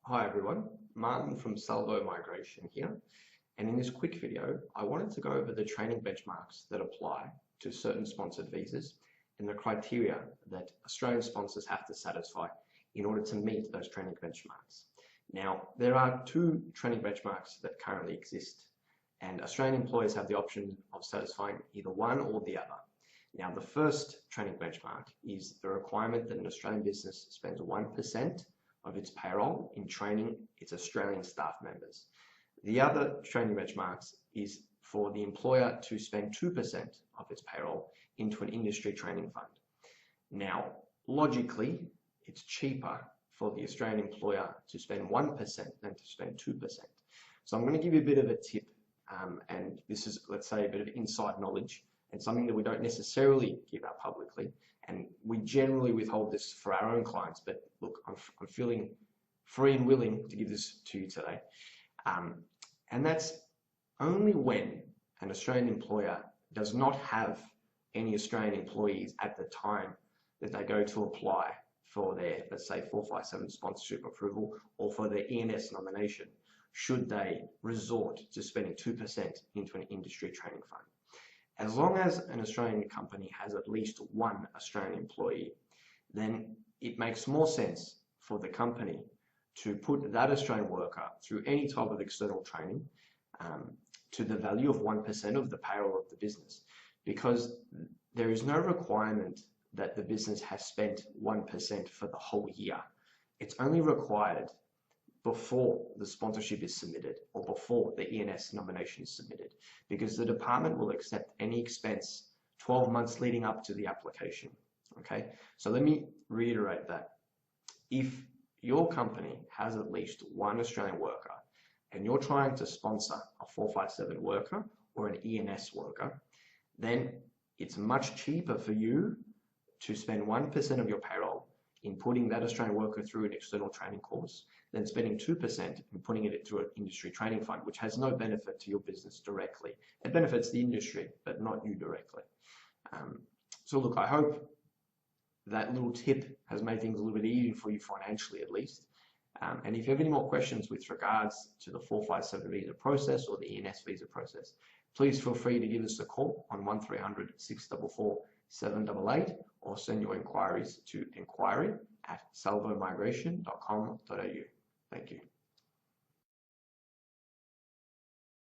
Hi everyone, Martin from Salvo Migration here, and in this quick video I wanted to go over the training benchmarks that apply to certain sponsored visas and the criteria that Australian sponsors have to satisfy in order to meet those training benchmarks. Now, there are two training benchmarks that currently exist, and Australian employers have the option of satisfying either one or the other. Now, the first training benchmark is the requirement that an Australian business spends 1% of its payroll in training its Australian staff members. The other training benchmarks is for the employer to spend 2% of its payroll into an industry training fund. Now, logically, it's cheaper for the Australian employer to spend 1% than to spend 2%. So I'm going to give you a bit of a tip, and this is, let's say, a bit of inside knowledge and something that we don't necessarily give out publicly. And we generally withhold this for our own clients, but look, I'm feeling free and willing to give this to you today. And that's only when an Australian employer does not have any Australian employees at the time that they go to apply for their, let's say, 457 sponsorship approval or for their ENS nomination, should they resort to spending 2% into an industry training fund. As long as an Australian company has at least one Australian employee, then it makes more sense for the company to put that Australian worker through any type of external training to the value of 1% of the payroll of the business, because there is no requirement that the business has spent 1% for the whole year. It's only required before the sponsorship is submitted or before the ENS nomination is submitted, because the department will accept any expense 12 months leading up to the application. Okay, so let me reiterate that. If your company has at least one Australian worker and you're trying to sponsor a 457 worker or an ENS worker, then it's much cheaper for you to spend 1% of your payroll in putting that Australian worker through an external training course than spending 2% and putting it through an industry training fund, which has no benefit to your business directly. It benefits the industry, but not you directly. So look, I hope that little tip has made things a little bit easier for you financially at least. And if you have any more questions with regards to the 457 visa process or the ENS visa process, please feel free to give us a call on 1300 644 788 or send your inquiries to enquiry@salvomigration.com.au. Thank you.